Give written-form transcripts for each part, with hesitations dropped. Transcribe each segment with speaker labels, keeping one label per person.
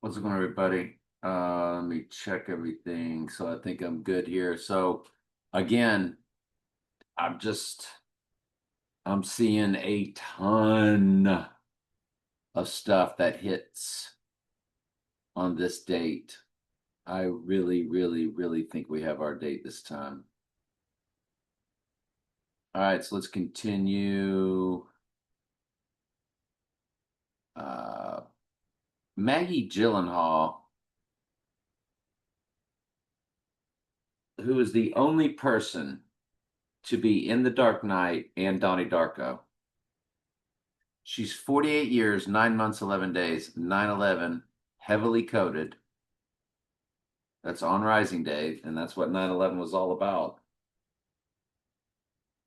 Speaker 1: What's going on, everybody? Let me check everything. So I think I'm good here. So again, I'm just I'm seeing a ton of stuff that hits on this date. I really, really, really think we have our date this time. All right, so let's continue. Uh, Maggie Gyllenhaal, who is the only person to be in The Dark Knight and Donnie Darko. She's 48 years, 9 months, 11 days, 9/11, heavily coded. That's on Rising Day, and that's what 9/11 was all about.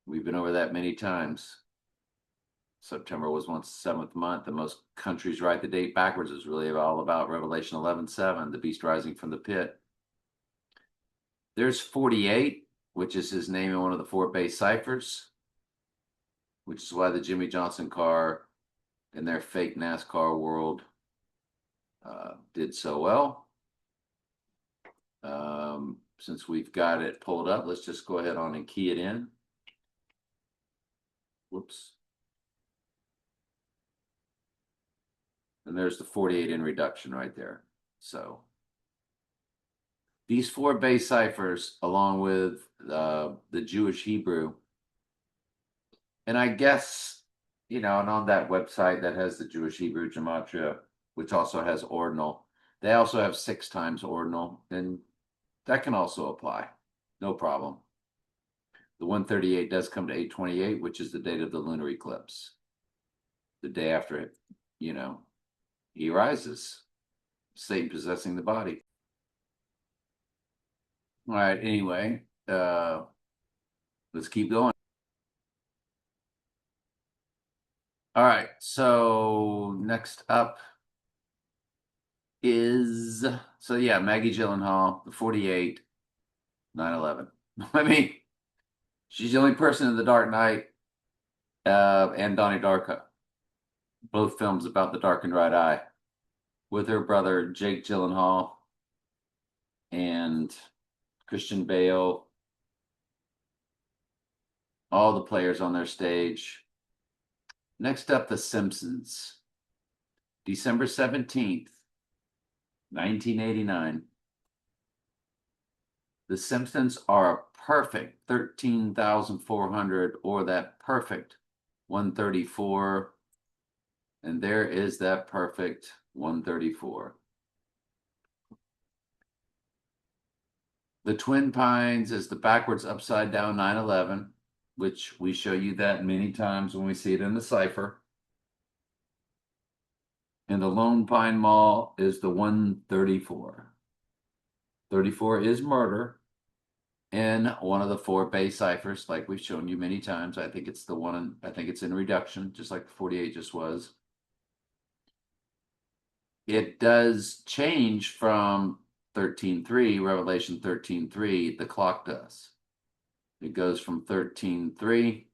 Speaker 1: We've been over that many times. September was once the seventh month, and most countries write the date backwards. It's really all about Revelation 11:7, the beast rising from the pit. There's 48, which is his name in one of the four base ciphers, which is why the Jimmy Johnson car in their fake NASCAR world did so well. Since we've got it pulled up, let's just go ahead on and key it in. Whoops. And there's the 48 in reduction right there. So these four base ciphers, along with the Jewish Hebrew, and I guess, and on that website that has the Jewish Hebrew gematria, which also has ordinal, they also have 6 times ordinal, and that can also apply. No problem. The 138 does come to 828, which is the date of the lunar eclipse. The day after it, he rises, Satan possessing the body. All right, anyway, let's keep going. All right, so next up is, Maggie Gyllenhaal, the 48, 9/11. I mean, she's the only person in The Dark Knight and Donnie Darko, both films about the dark and right eye, with her brother Jake Gyllenhaal and Christian Bale, all the players on their stage. Next up, The Simpsons, December 17th, 1989. The Simpsons are a perfect 13,400 or that perfect 134. And there is that perfect 134. The Twin Pines is the backwards upside down 9/11, which we show you that many times when we see it in the cipher. And the Lone Pine Mall is the 134. 34 is murder in one of the four base ciphers, like we've shown you many times. I think it's in reduction, just like the 48 just was. It does change from 13.3, Revelation 13.3, the clock does. It goes from 13.3.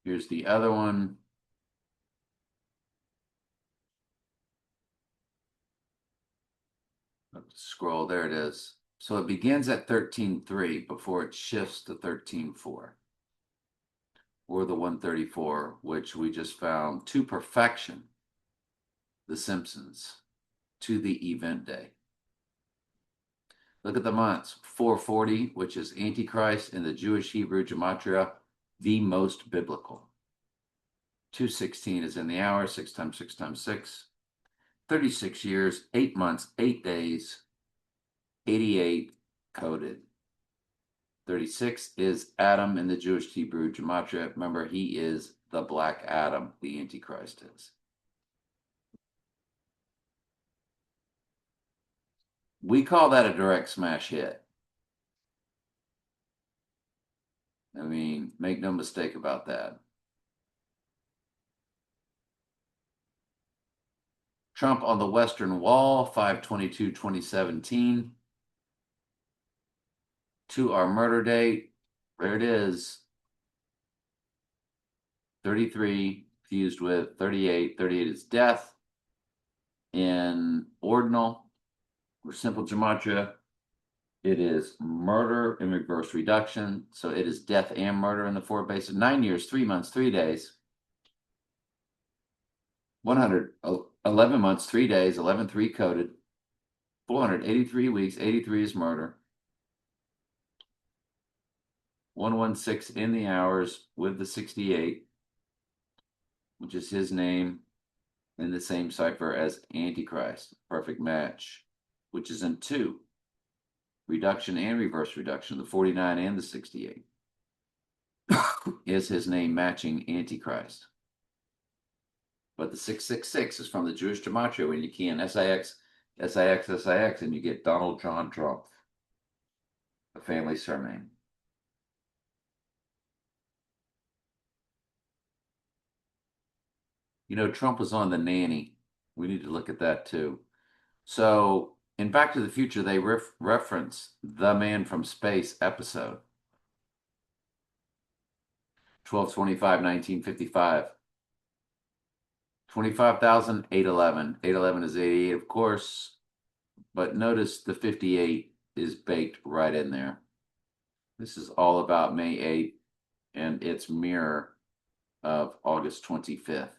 Speaker 1: Here's the other one. Scroll, there it is. So it begins at 13.3 before it shifts to 13.4. Or the 134, which we just found to perfection. The Simpsons to the event day. Look at the months. 440, which is Antichrist in the Jewish Hebrew gematria, the most biblical. 216 is in the hour, 6 times 6 times 6. 36 years, 8 months, 8 days, 88 coded. 36 is Adam in the Jewish Hebrew gematria. Remember, he is the black Adam, the Antichrist is. We call that a direct smash hit. I mean, make no mistake about that. Trump on the Western Wall, 5/22/2017. To our murder date, there it is. 33 fused with 38. 38 is death. In ordinal or simple gematria, it is murder in reverse reduction. So it is death and murder in the four bases. 9 years, 3 months, 3 days. 111 months, 3 days, 11-3 coded. 483 weeks, 83 is murder. 116 in the hours with the 68, which is his name in the same cipher as Antichrist. Perfect match, which is in 2. Reduction and reverse reduction, the 49 and the 68. Is his name matching Antichrist. But the 666 is from the Jewish gematria when you key in SIX, SIX, SIX, and you get Donald John Trump, a family surname. You know, Trump was on The Nanny. We need to look at that too. So in Back to the Future, they reference the Man from Space episode. 12/25/1955. 25,811. 811 is 88, of course. But notice the 58 is baked right in there. This is all about May 8th and its mirror of August 25th.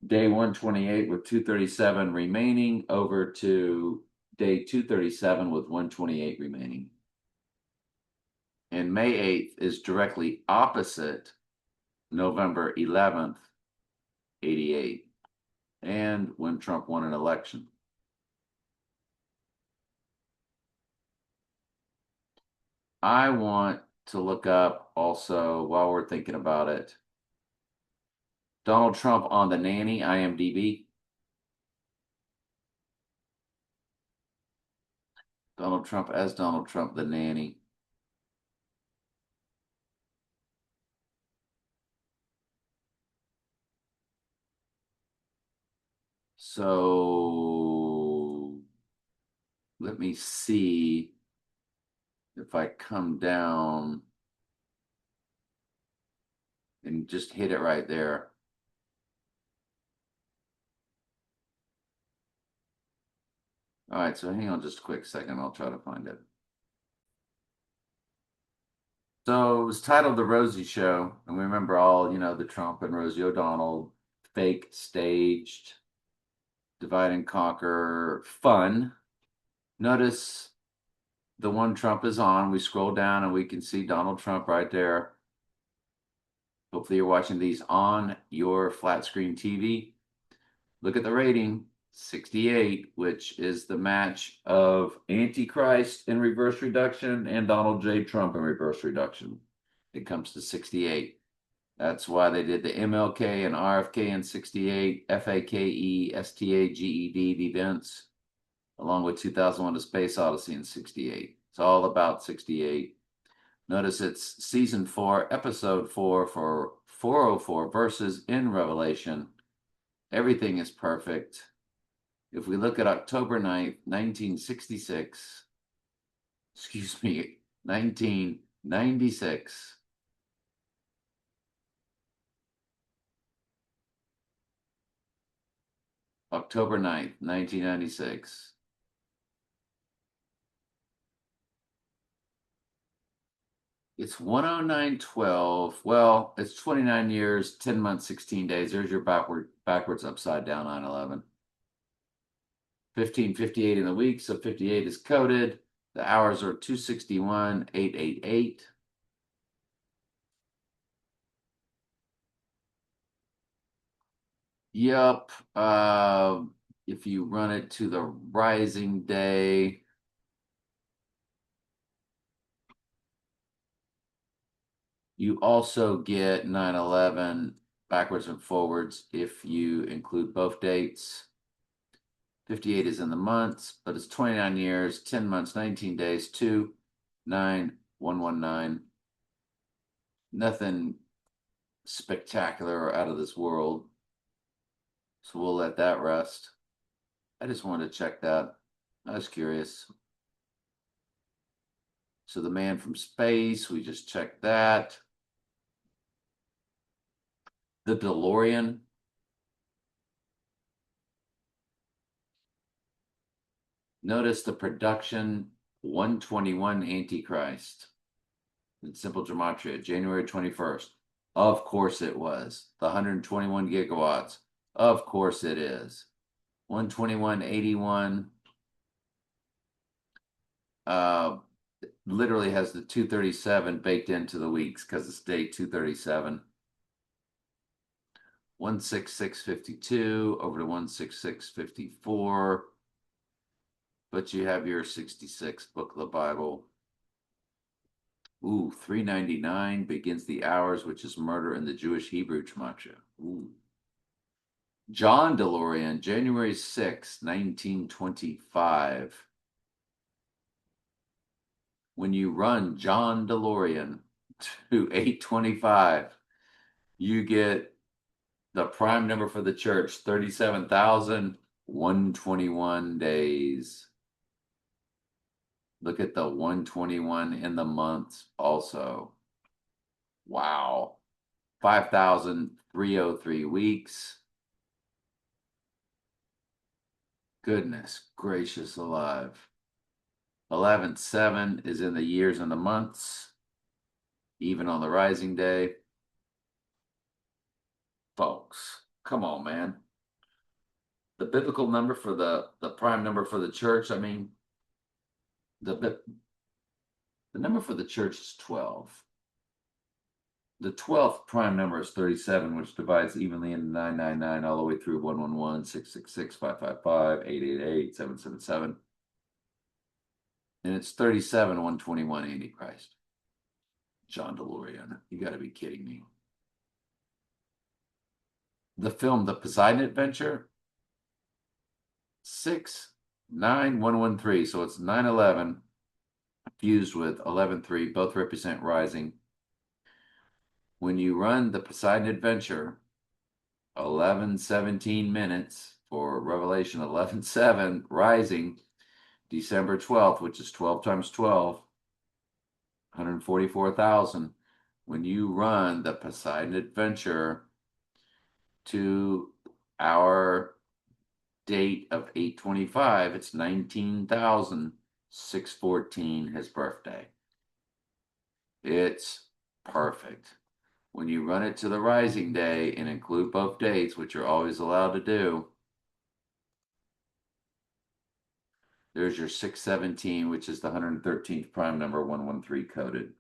Speaker 1: Day 128 with 237 remaining over to day 237 with 128 remaining. And May 8th is directly opposite November 11th, 88, and when Trump won an election. I want to look up also, while we're thinking about it, Donald Trump on The Nanny, IMDb. Donald Trump as Donald Trump, The Nanny. So let me see if I come down and just hit it right there. All right, so hang on just a quick second. I'll try to find it. So it was titled The Rosie Show. And we remember all, the Trump and Rosie O'Donnell, fake, staged, divide and conquer, fun. Notice the one Trump is on. We scroll down and we can see Donald Trump right there. Hopefully you're watching these on your flat screen TV. Look at the rating, 68, which is the match of Antichrist in reverse reduction and Donald J. Trump in reverse reduction. It comes to 68. That's why they did the MLK and RFK in 68, FAKE, STAGED events, along with 2001: A Space Odyssey in 68. It's all about 68. Notice it's season 4, episode 4 for 404 verses in Revelation. Everything is perfect. If we look at October 9th, 1966, 1996, October 9th, 1996. It's 109.12. Well, it's 29 years, 10 months, 16 days. There's your backwards upside down 9/11. 15:58 in the week, so 58 is coded. The hours are 261,888. Yep. If you run it to the rising day, you also get 9/11 backwards and forwards if you include both dates. 58 is in the months, but it's 29 years, 10 months, 19 days, 29119. Nothing spectacular or out of this world. So we'll let that rest. I just wanted to check that. I was curious. So the Man from Space, we just checked that. The DeLorean. Notice the production 121 Antichrist in simple gematria, January 21st. Of course it was. The 121 gigawatts. Of course it is. 121.81 literally has the 237 baked into the weeks because it's day 237. 166.52 over to 166.54. But you have your 66 book of the Bible. Ooh, 399 begins the hours, which is murder in the Jewish Hebrew gematria. Ooh. John DeLorean, January 6, 1925. When you run John DeLorean to 825, you get the prime number for the church, 37,121 days. Look at the 121 in the months also. Wow. 5,303 weeks. Goodness gracious alive. 11/7 is in the years and the months, even on the rising day. Folks, come on, man. The biblical number for the prime number for the church, I mean, the number for the church is 12. The 12th prime number is 37, which divides evenly into 999 all the way through 111, 666, 555, 888, 777. And it's 37, 121 Antichrist. John DeLorean. You got to be kidding me. The film The Poseidon Adventure, 69113. So it's 911 fused with 113. Both represent rising. When you run The Poseidon Adventure, 11:17 minutes for Revelation 11:7 rising, December 12th, which is 12 times 12, 144,000. When you run The Poseidon Adventure to our date of 825, it's 19,614, his birthday. It's perfect. When you run it to the rising day and include both dates, which you're always allowed to do, there's your 617, which is the 113th prime number, 113 coded.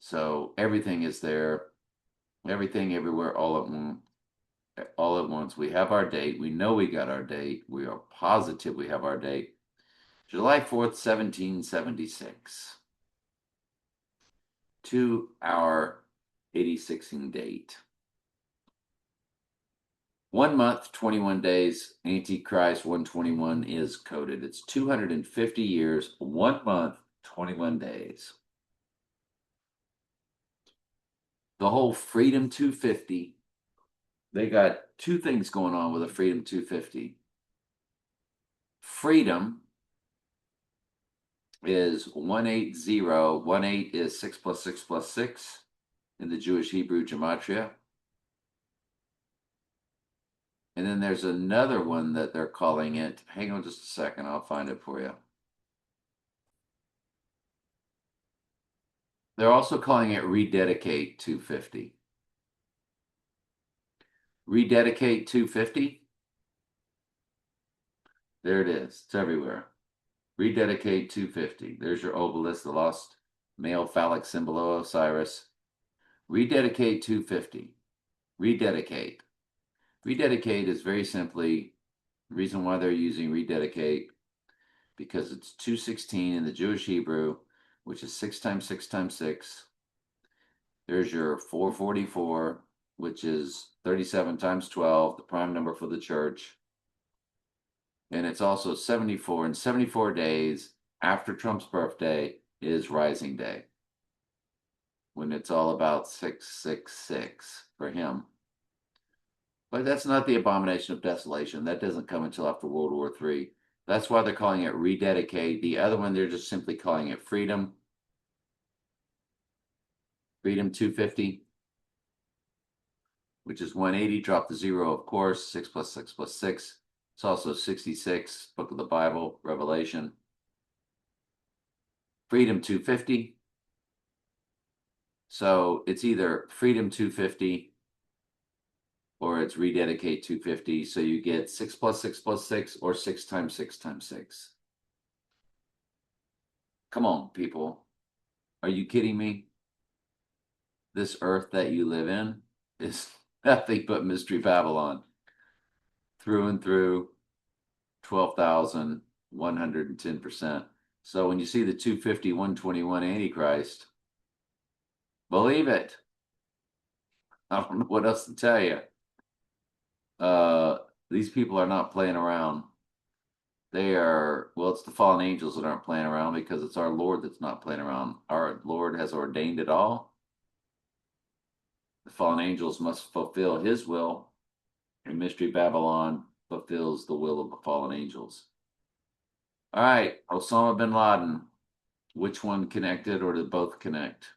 Speaker 1: So everything is there, everything everywhere, all at once. We have our date. We know we got our date. We are positive we have our date. July 4th, 1776. To our 86ing date. 1 month, 21 days, Antichrist 121 is coded. It's 250 years, 1 month, 21 days. The whole Freedom 250, they got two things going on with the Freedom 250. Freedom is 180. 18 is 6 plus 6 plus 6 in the Jewish Hebrew gematria. And then there's another one that they're calling it. Hang on just a second. I'll find it for you. They're also calling it Rededicate 250. Rededicate 250. There it is. It's everywhere. Rededicate 250. There's your obelisk, the lost male phallic symbol of Osiris. Rededicate 250. Rededicate. Rededicate is very simply the reason why they're using rededicate, because it's 216 in the Jewish Hebrew, which is 6 times 6 times 6. There's your 444, which is 37 times 12, the prime number for the church. And it's also 74, and 74 days after Trump's birthday is Rising Day, when it's all about 666 for him. But that's not the abomination of desolation. That doesn't come until after World War III. That's why they're calling it Rededicate. The other one, they're just simply calling it Freedom. Freedom 250. which is 180. Drop the 0, of course. 6 plus 6 plus 6. It's also 66, book of the Bible, Revelation. Freedom 250. So it's either Freedom 250 or it's Rededicate 250. So you get 6 plus 6 plus 6 or 6 times 6 times 6. Come on, people. Are you kidding me? This earth that you live in is nothing but Mystery Babylon. Through and through, 12,110%. So when you see the 250, 121 Antichrist, believe it. I don't know what else to tell you. These people are not playing around. They are, well, it's the fallen angels that aren't playing around because it's our Lord that's not playing around. Our Lord has ordained it all. The fallen angels must fulfill his will, and Mystery Babylon fulfills the will of the fallen angels. All right, Osama bin Laden. Which one connected or did both connect?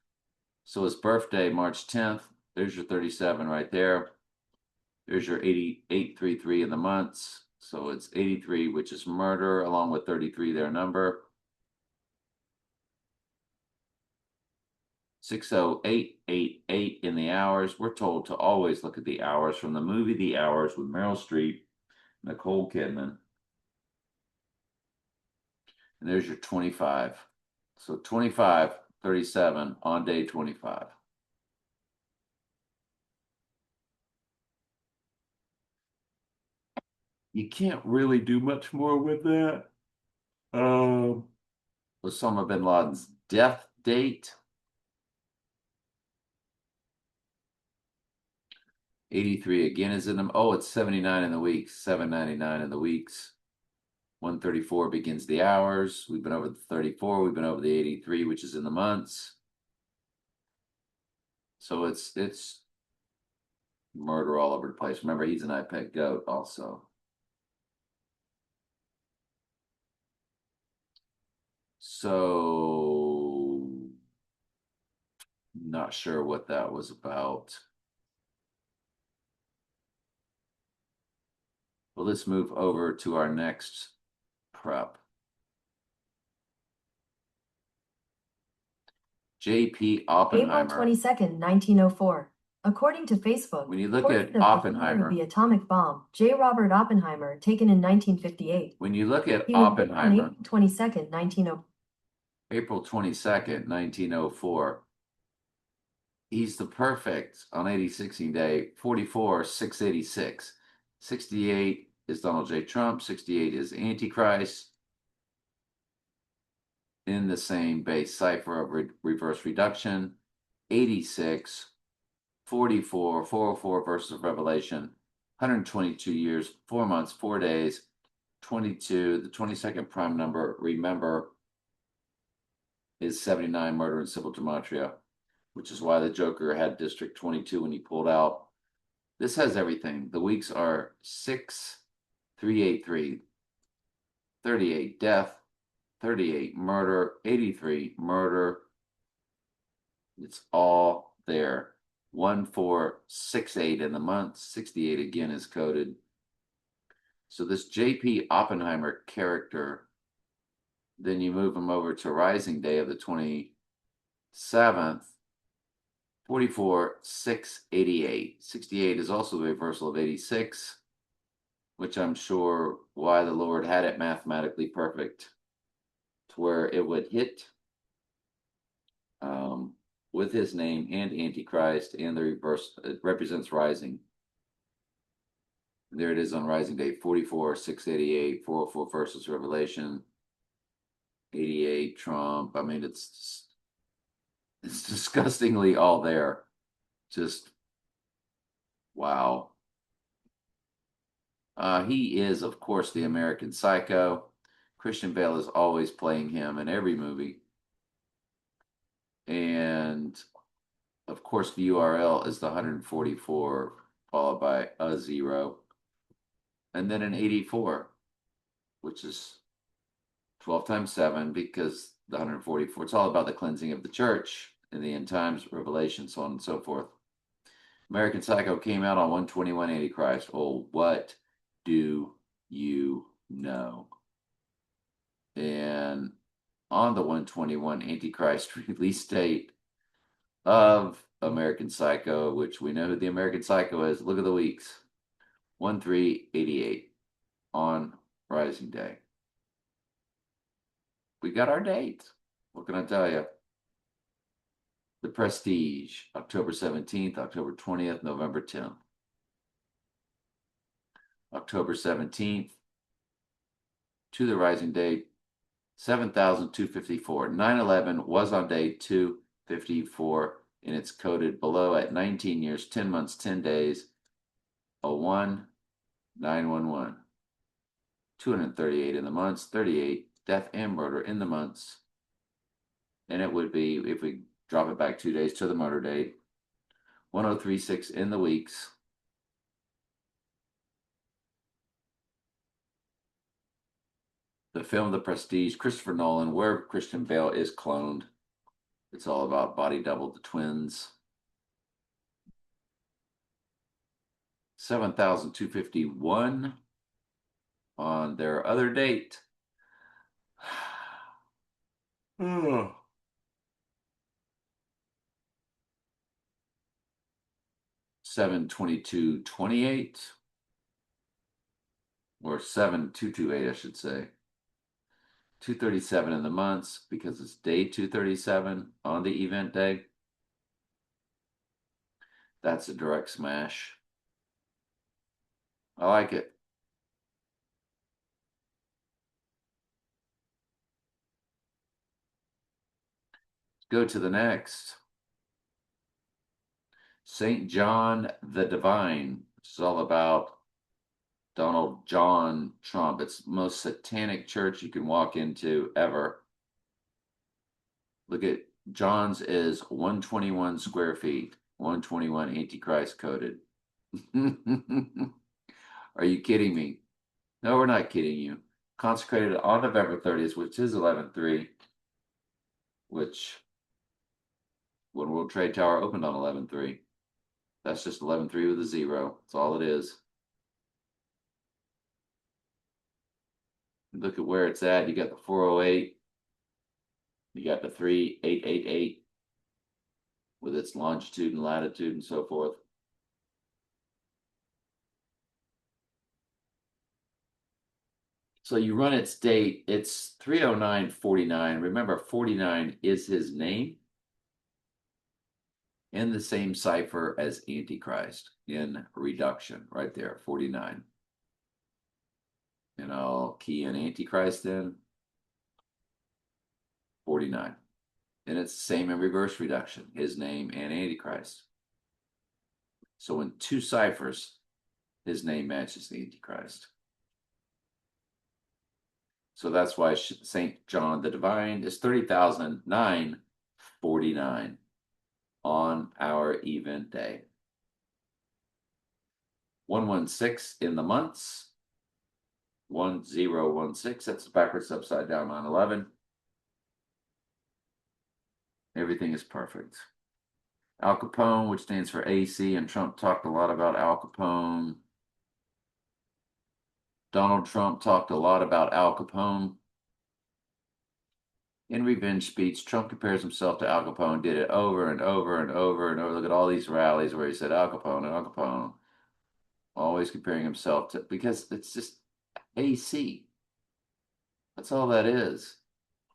Speaker 1: So his birthday, March 10th. There's your 37 right there. There's your 8833 in the months. So it's 83, which is murder, along with 33, their number. 60888 in the hours. We're told to always look at the hours from the movie The Hours with Meryl Streep, Nicole Kidman. And there's your 25. So 25, 37 on day 25. You can't really do much more with that. Osama bin Laden's death date, 83 again is in them. Oh, it's 79 in the weeks, 799 in the weeks. 134 begins the hours. We've been over the 34. We've been over the 83, which is in the months. So it's murder all over the place. Remember, he's an iPad goat also. So not sure what that was about. Well, let's move over to our next prep. J.P. Oppenheimer.
Speaker 2: April 22nd, 1904. According to Facebook,
Speaker 1: when you look at
Speaker 2: the
Speaker 1: Oppenheimer,
Speaker 2: of the atomic bomb, J. Robert Oppenheimer, taken in 1958.
Speaker 1: When you look at
Speaker 2: He
Speaker 1: Oppenheimer,
Speaker 2: on April 22nd, 1904.
Speaker 1: April 22nd, 1904. He's the perfect on 86ing day, 44, 686. 68 is Donald J. Trump, 68 is Antichrist. In the same base cipher of reverse reduction, 86, 44, 404 verses of Revelation, 122 years, 4 months, 4 days, 22, the 22nd prime number, remember, is 79, murder in civil gematria, which is why the Joker had District 22 when he pulled out. This has everything. The weeks are 6, 383, 38, death, 38, murder, 83, murder. It's all there. 1468 in the month, 68 again is coded. So this J.P. Oppenheimer character, then you move him over to Rising Day of the 27th, 44, 688. 68 is also the reversal of 86, which I'm sure why the Lord had it mathematically perfect to where it would hit with his name and Antichrist, and the reverse, it represents rising. There it is on Rising Day, 44, 688, 404 versus Revelation, 88, Trump. I mean, it's disgustingly all there. Just, wow. He is, of course, the American Psycho. Christian Bale is always playing him in every movie. And, of course, the URL is the 144 followed by a 0. And then an 84, which is 12 times 7 because the 144, it's all about the cleansing of the church in the end times, Revelation, so on and so forth. American Psycho came out on 121 Antichrist. Oh, what do you know? And on the 121 Antichrist release date of American Psycho, which we know who the American Psycho is. Look at the weeks. 1/3/88 on Rising Day. We got our date. What can I tell you? The Prestige, October 17th, October 20th, November 10th. October 17th to the Rising Day, 7,254. 9/11 was on day 254, and it's coded below at 19 years, 10 months, 10 days, 01911. 238 in the months, 38 death and murder in the months. And it would be, if we drop it back 2 days to the murder date, 1036 in the weeks. The film The Prestige, Christopher Nolan, where Christian Bale is cloned. It's all about body double, the twins. 7,251 on their other date. 7/22/28, or 7/2/28, I should say. 237 in the months because it's day 237 on the event day. That's a direct smash. I like it. Let's go to the next. St. John the Divine. It's all about Donald John Trump. It's the most satanic church you can walk into ever. Look at John's is 121 square feet, 121 Antichrist coded. Are you kidding me? No, we're not kidding you. Consecrated on November 30th, which is 11/3, which when World Trade Tower opened on 11/3, that's just 11/3 with a zero. That's all it is. Look at where it's at. You got the 408. You got the 3888 with its longitude and latitude and so forth. So you run its date, it's 30949. Remember, 49 is his name in the same cipher as Antichrist in reduction, right there, 49. And I'll key in Antichrist in 49. And it's the same in reverse reduction, his name and Antichrist. So in two ciphers, his name matches the Antichrist. So that's why St. John the Divine is 30,949 on our event day. 116 in the months. 1016. That's backwards, upside down, 9/11. Everything is perfect. Al Capone, which stands for AC, and Trump talked a lot about Al Capone. Donald Trump talked a lot about Al Capone. In revenge speech, Trump compares himself to Al Capone, did it over and over and over and over. Look at all these rallies where he said Al Capone, Al Capone, always comparing himself to, because it's just AC. That's all that is.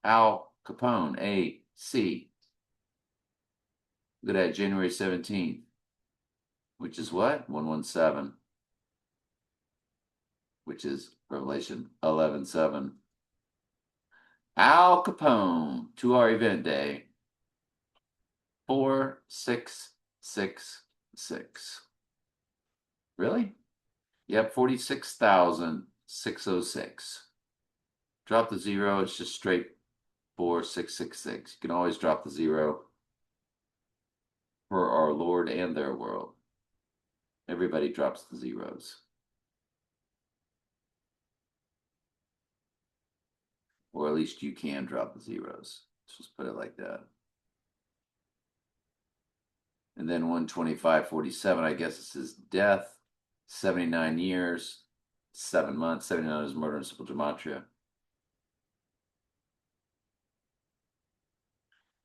Speaker 1: Al Capone, AC. Look at that, January 17th, which is what? 117, which is Revelation 11:7. Al Capone to our event day. 4666. Really? Yep, 46,606. Drop the zero, it's just straight 4666. You can always drop the zero for our Lord and their world. Everybody drops the zeros. Or at least you can drop the zeros. Let's just put it like that. And And then 125.47, I guess, is his death. 79 years, 7 months. 79 is murder in simple gematria.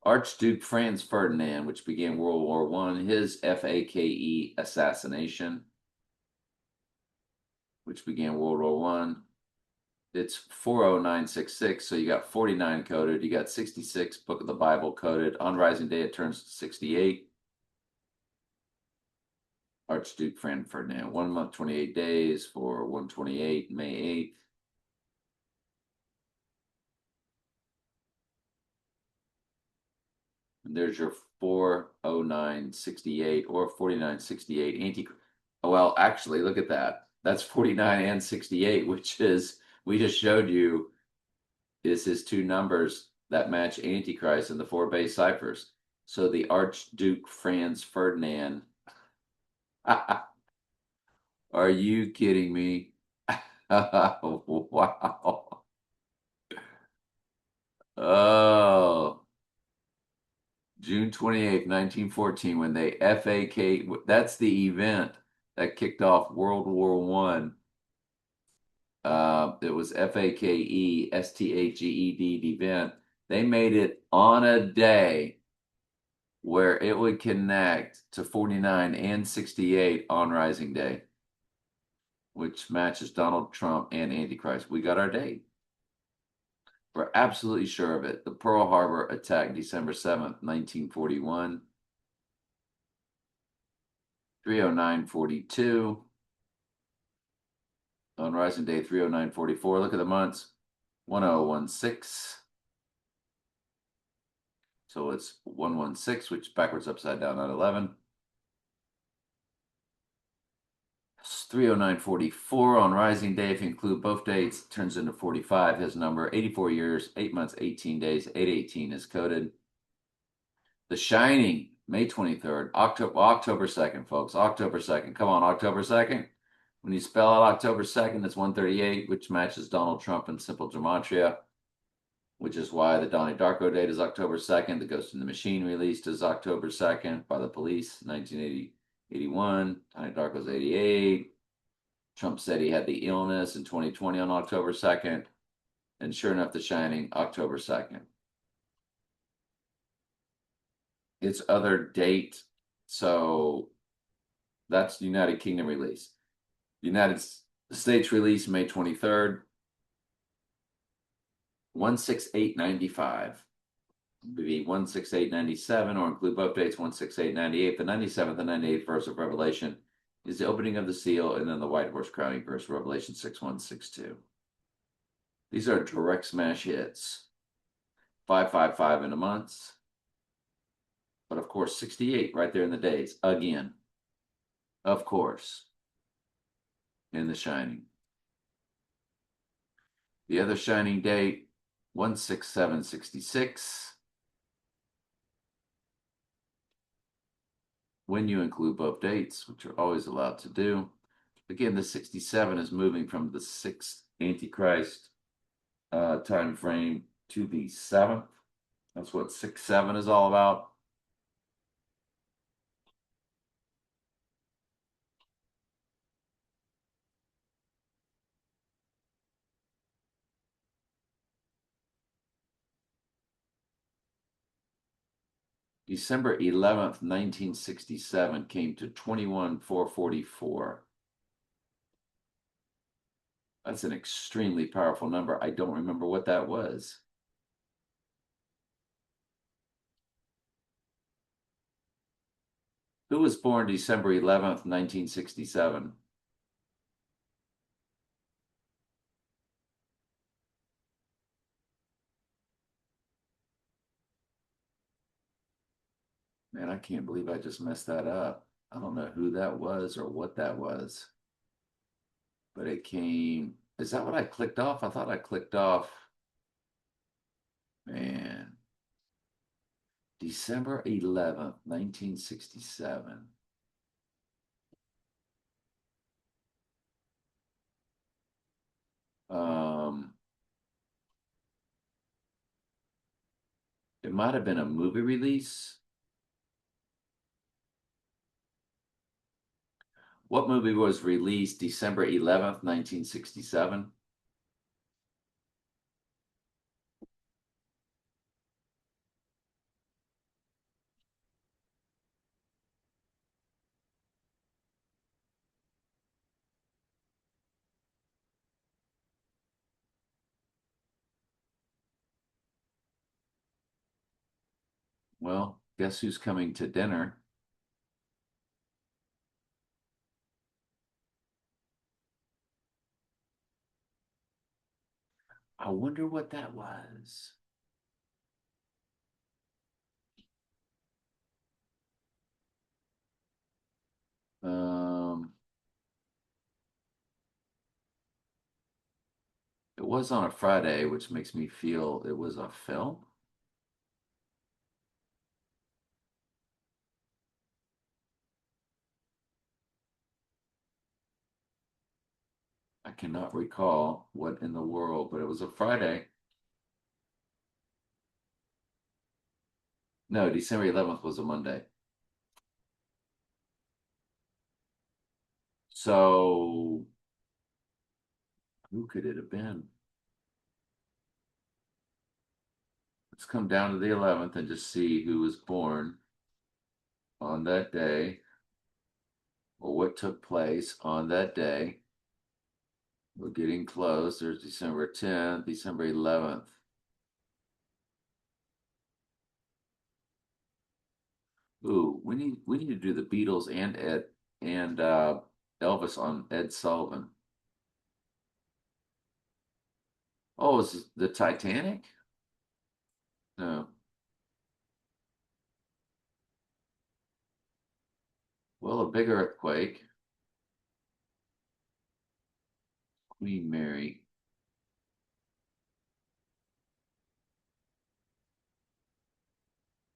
Speaker 1: Archduke Franz Ferdinand, which began World War I, his FAKE assassination, which began World War I. It's 40966, so you got 49 coded, you got 66 Book of the Bible coded. On Rising Day, it turns to 68. Archduke Franz Ferdinand, 1 month, 28 days for 128, May 8th. And there's your 40968 or 4968 anti. Well, actually, look at that. That's 49 and 68, which is, we just showed you, is his two numbers that match Antichrist in the four base ciphers. So the Archduke Franz Ferdinand. Are you kidding me? Wow. Oh, June 28th, 1914, when they FAK, that's the event that kicked off World War One. It was FAKE event. They made it on a day where it would connect to 49 and 68 on Rising Day, which matches Donald Trump and Antichrist. We got our date. We're absolutely sure of it. The Pearl Harbor attack, December 7th, 1941. 309.42. On Rising Day, 309.44. Look at the months. 1016. So it's 116, which is backwards upside down, not 11. 309.44 on Rising Day. If you include both dates, it turns into 45. His number, 84 years, 8 months, 18 days. 818 is coded. The Shining, May 23rd, October 2nd, folks. October 2nd. Come on, October 2nd. When you spell out October 2nd, it's 138, which matches Donald Trump in simple gematria, which is why the Donnie Darko date is October 2nd. The Ghost in the Machine released is October 2nd by the police, 1981. Donnie Darko's 88. Trump said he had the illness in 2020 on October 2nd. And sure enough, The Shining, October 2nd. Its other date, so that's United Kingdom release. United States release, May 23rd. 168.95. Be 168.97, or include both dates, 168.98. The 97th and 98th verse of Revelation is the opening of the seal, and then the white horse crowning verse, Revelation 6:1, 6:2. These are direct smash hits. 555 in a month. But of course, 68 right there in the days. Again, of course, in The Shining. The other Shining date, 167.66. When you include both dates, which are always allowed to do. Again, the 67 is moving from the 6th Antichrist time frame to the 7th. That's what 6-7 is all about. December 11th, 1967 came to 21,444. That's an extremely powerful number. I don't remember what that was. Who was born December 11th, 1967? Man, I can't believe I just messed that up. I don't know who that was or what that was. But it came. Is that what I clicked off? I thought I clicked off. Man. December 11th, 1967. It might have been a movie release. What movie was released December 11th, 1967? Well, guess who's coming to dinner? I wonder what that was. Um, it was on a Friday, which makes me feel it was a film. I cannot recall what in the world, but it was a Friday. No, December 11th was a Monday. So who could it have been? Let's come down to the 11th and just see who was born on that day or what took place on that day. We're getting close. There's December 10th, December 11th. Ooh, we need to do the Beatles and Ed and Elvis on Ed Sullivan. Oh, is it the Titanic? No. Well, a big earthquake. Queen Mary.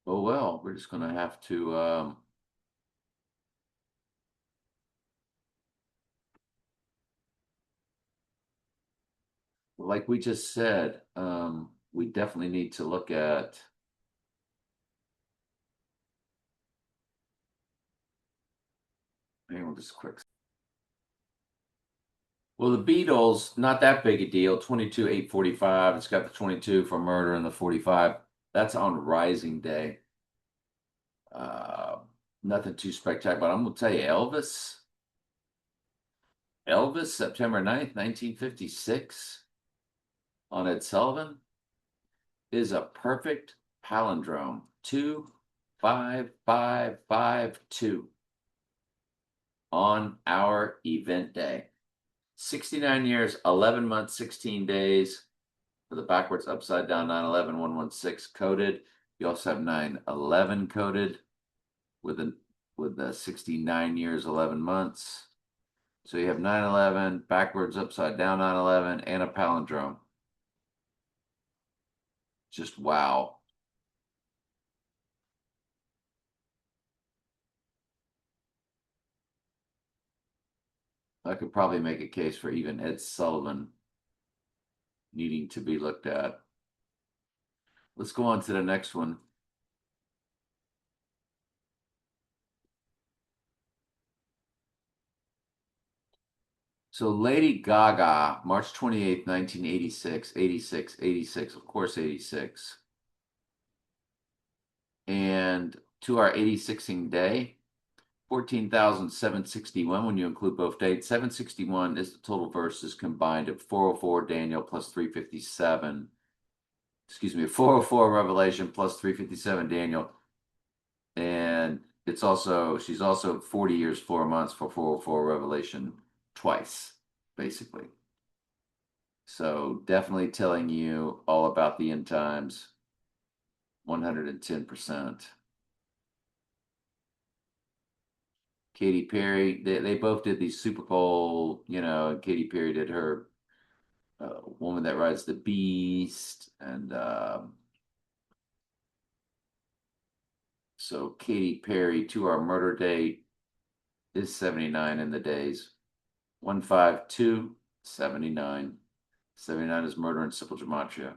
Speaker 1: Oh well, we're just gonna have to like we just said, we definitely need to look at hang on just quick. Well, the Beatles, not that big a deal. 22/8/45. It's got the 22 for murder and the 45. That's on Rising Day. Uh, Nothing too spectacular. But I'm gonna tell you, Elvis, September 9th, 1956, on Ed Sullivan, is a perfect palindrome. 25552 on our event day. 69 years, 11 months, 16 days for the backwards upside down 9/11 116 coded. You also have 9/11 coded with the 69 years, 11 months. So you have 9/11, backwards upside down 9/11, and a palindrome. Just wow. I could probably make a case for even Ed Sullivan needing to be looked at. Let's go on to the next one. So Lady Gaga, March 28th, 1986, 86, 86, of course 86. And to our 86ing day, 14,761 when you include both dates. 761 is the total verses combined of 404 Daniel plus 357. Excuse me, 404 Revelation plus 357 Daniel. And she's also 40 years, 4 months for 404 Revelation twice, basically. So definitely telling you all about the end times, 110%. Katy Perry, they both did the Super Bowl, and Katy Perry did her Woman That Rides the Beast. And so Katy Perry to our murder date is 79 in the days. 152, 79. 79 is murder and simple gematria.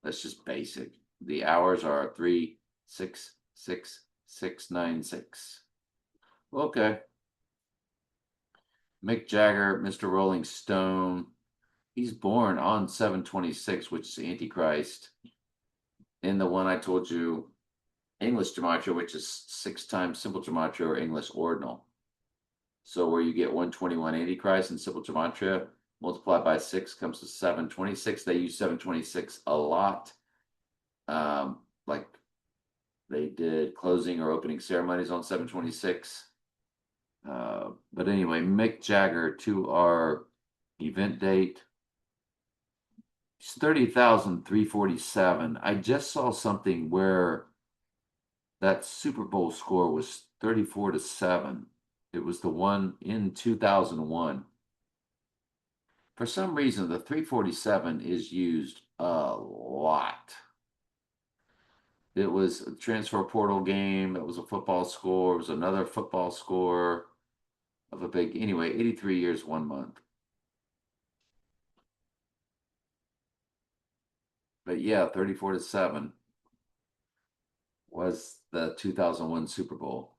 Speaker 1: That's just basic. The hours are 3, 6, 6, 6, 9, 6. Okay. Mick Jagger, Mr. Rolling Stone. He's born on 7/26, which is Antichrist. In the one I told you, English gematria, which is 6 times simple gematria or English ordinal. So where you get 121 Antichrist in simple gematria multiplied by 6 comes to 7/26. They use 7/26 a lot. Like they did closing or opening ceremonies on 7/26. But anyway, Mick Jagger to our event date. It's 30,347. I just saw something where that Super Bowl score was 34-7. It was the one in 2001. For some reason, the 347 is used a lot. It was a transfer portal game. It was a football score. It was another football score of a big, anyway, 83 years, 1 month. But yeah, 34-7 was the 2001 Super Bowl.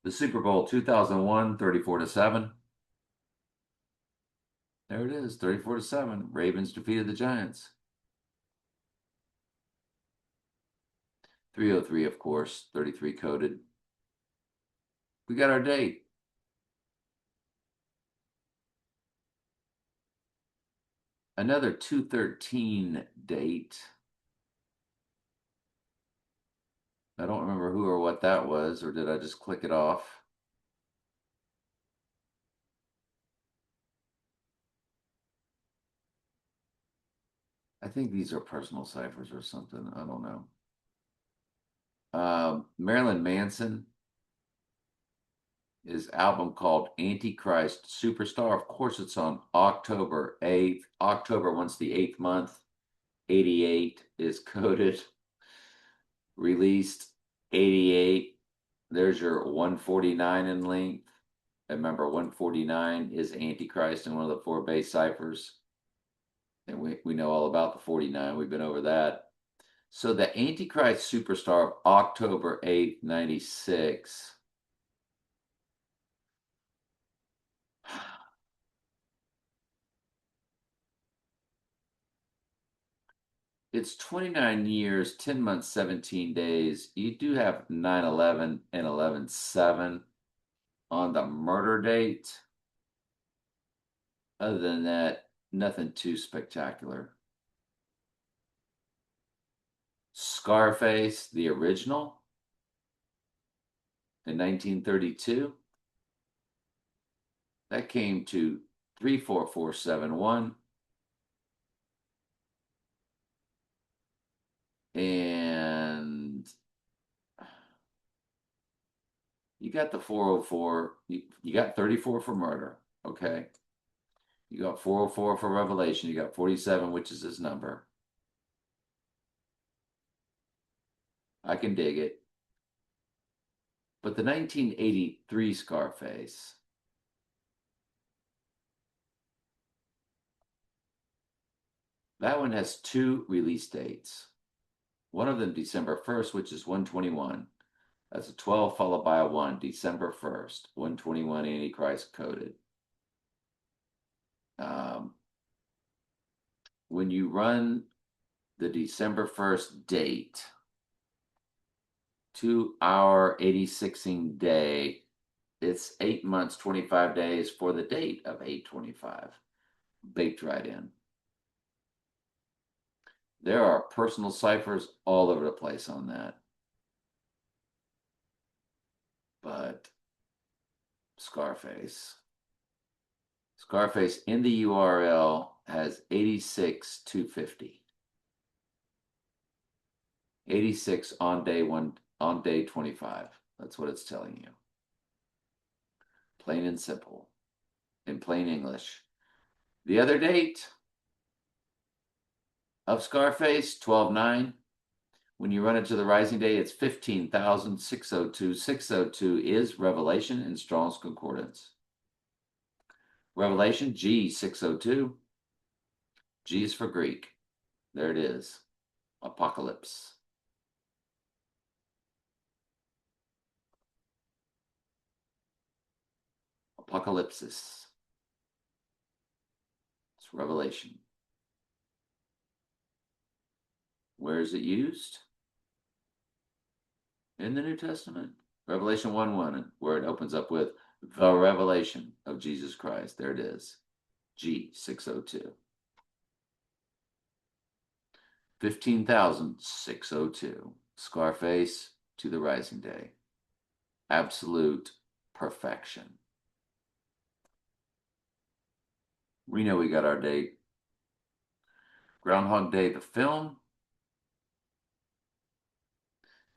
Speaker 1: The Super Bowl 2001, 34-7. There it is, 34-7. Ravens defeated the Giants. 303, of course, 33 coded. We got our date. Another 213 date. I don't remember who or what that was, or did I just click it off? I think these are personal ciphers or something. I don't know. Marilyn Manson, his album called Antichrist Superstar. Of course, it's on October 8th. October, once the 8th month, 88 is coded. Released 88. There's your 149 in length. And remember, 149 is Antichrist in one of the 4 base ciphers. And we know all about the 49. We've been over that. So the Antichrist Superstar of October 8th, 96. It's 29 years, 10 months, 17 days. You do have 9/11 and 11/7 on the murder date. Other than that, nothing too spectacular. Scarface, the original, in 1932. That came to 34471. And you got the 404. You got 34 for murder. Okay. You got 404 for revelation. You got 47, which is his number. I can dig it. But the 1983 Scarface, that one has 2 release dates. One of them December 1st, which is 121. That's a 12 followed by a 1, December 1st, 121 Antichrist coded. When you run the December 1st date to our 86ing day, it's 8 months, 25 days for the date of 8/25, baked right in. There are personal ciphers all over the place on that. But Scarface in the URL has 86,250. 86 on day 1, on day 25. That's what it's telling you. Plain and simple, in plain English. The other date of Scarface, 12/9. When you run it to the rising day, it's 15,602. 602 is Revelation in Strong's Concordance. Revelation, G602. G is for Greek. There it is. Apocalypse. Apocalypse. Apocalypsis. It's Revelation. Where is it used? In the New Testament. Revelation 1:1, where it opens up with the revelation of Jesus Christ. There it is. G602. 15,602. Scarface to the rising day. Absolute perfection. We know we got our date. Groundhog Day, the film,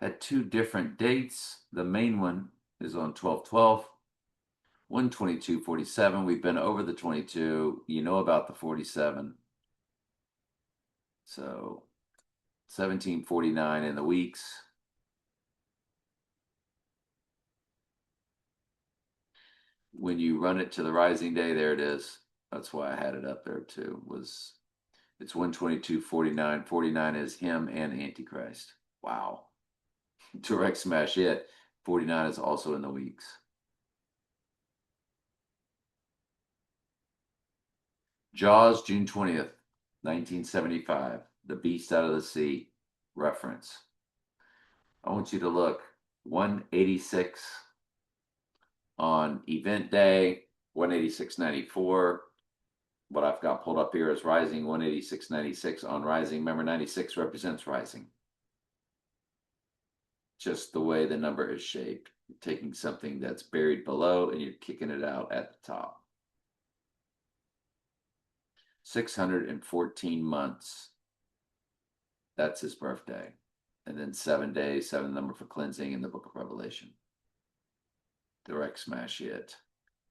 Speaker 1: had two different dates. The main one is on 12/12, 1/22/47. We've been over the 22. You know about the 47. So 1749 in the weeks. When you run it to the rising day, there it is. That's why I had it up there too. It's 1/22/49. 49 is him and Antichrist. Wow. Direct smash hit. 49 is also in the weeks. Jaws, June 20th, 1975. The Beast Out of the Sea reference. I want you to look. 186 on event day, 186.94. What I've got pulled up here is rising, 186.96 on rising. Remember, 96 represents rising. Just the way the number is shaped. You're taking something that's buried below and you're kicking it out at the top. 614 months. That's his birthday. And then 7 days, 7 number for cleansing in the book of Revelation. Direct smash hit.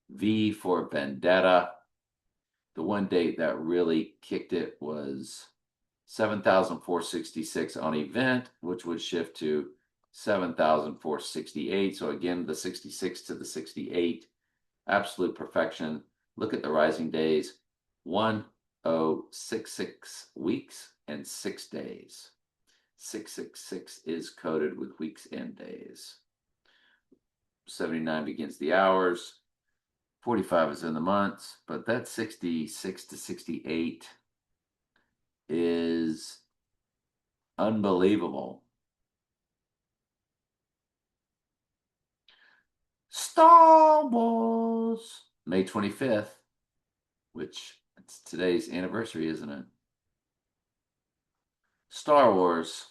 Speaker 1: V for Vendetta. The one date that really kicked it was 7,466 on event, which would shift to 7,468. So again, the 66 to the 68. Absolute perfection. Look at the rising days. 1066 weeks and 6 days. 666 is coded with weeks and days. 79 begins the hours. 45 is in the months, but that 66 to 68 is unbelievable. Star Wars, May 25th, which it's today's anniversary, isn't it? Star Wars.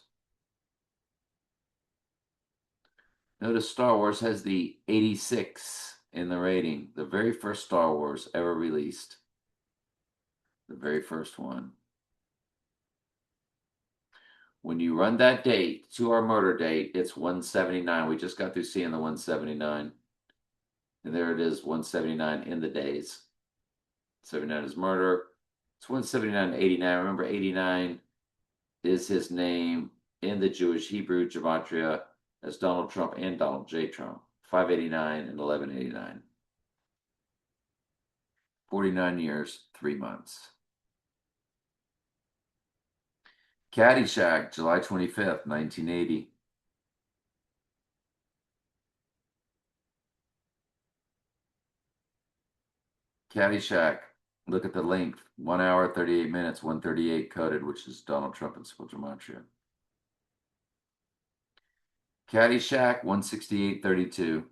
Speaker 1: Notice Star Wars has the 86 in the rating. The very first Star Wars ever released. The very first one. When you run that date to our murder date, it's 179. We just got through seeing the 179. And there it is, 179 in the days. 79 is murder. It's 179 and 89. Remember, 89 is his name in the Jewish Hebrew gematria as Donald Trump and Donald J. Trump. 589 and 1189. 49 years, 3 months. Caddyshack, July 25th, 1980. Caddyshack, look at the length. 1 hour, 38 minutes, 138 coded, which is Donald Trump and Simple Gematria. Caddyshack, 168.32.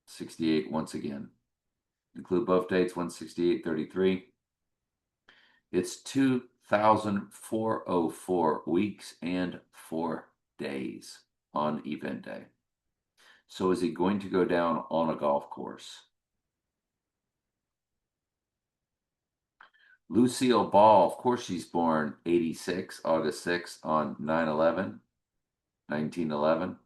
Speaker 1: 68 once again. Include both dates, 168.33. It's 2,404 weeks and 4 days on event day. So is he going to go down on a golf course? Lucille Ball, of course she's born 86, August 6th on 9/11, 1911.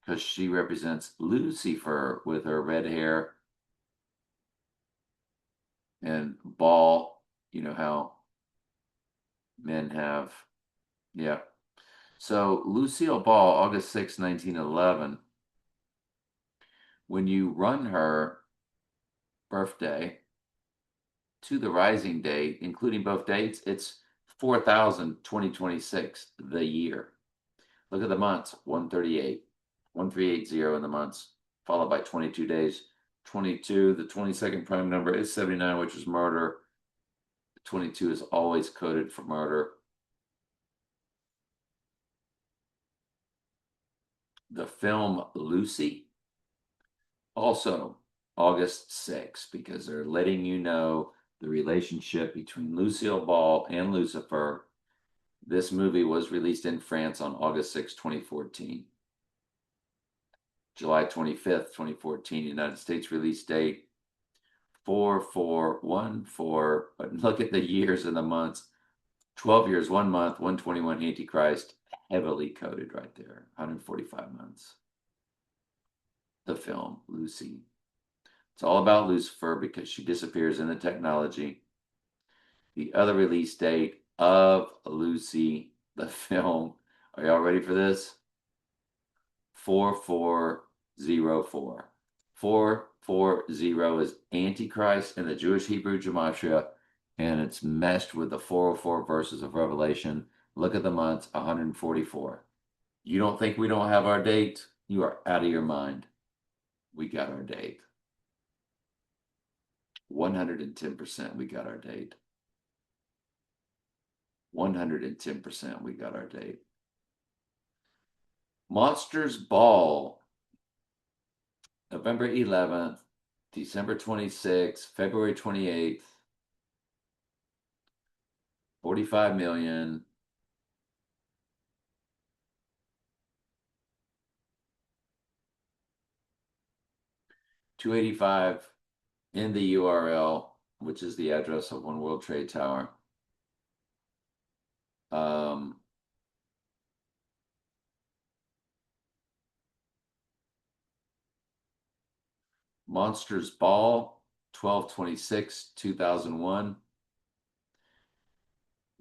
Speaker 1: Because she represents Lucifer with her red hair. And Ball, you know how men have, yeah. So Lucille Ball, August 6, 1911. When you run her birthday to the rising date, including both dates, it's 4,026, the year. Look at the months, 138, 1380 in the months, followed by 22 days, 22, the 22nd prime number is 79, which is murder. 22 is always coded for murder. The film Lucy, also August 6th, because they're letting you know the relationship between Lucille Ball and Lucifer. This movie was released in France on August 6, 2014. July 25th, 2014, United States release date 4414. But look at the years and the months. 12 years, 1 month, 121 Antichrist, heavily coded right there. 145 months. The film, Lucy. It's all about Lucifer because she disappears in the technology. The other release date of Lucy, the film. Are y'all ready for this? 4404. 440 is Antichrist in the Jewish Hebrew Gematria, and it's meshed with the 404 verses of Revelation. Look at the months, 144. You don't think we don't have our date? You are out of your mind. We got our date. 110% we got our date. 110% we got our date. Monsters Ball, November 11th, December 26th, February 28th, 45 million. $285 in the URL, which is the address of One World Trade Tower. Monsters Ball, 12/26/2001.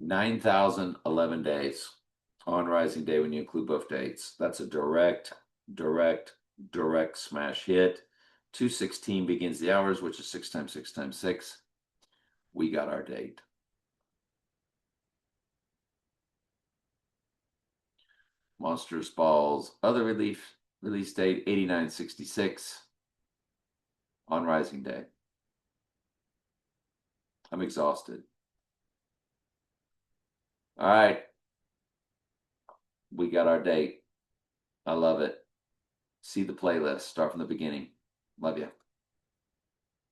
Speaker 1: 9,011 days on Rising Day when you include both dates. That's a direct smash hit. 216 begins the hours, which is 6 times 6 times 6. We got our date. Monsters Balls, other release date 8966 on Rising Day. I'm exhausted. All right. We got our date. I love it. See the playlist. Start from the beginning. Love you.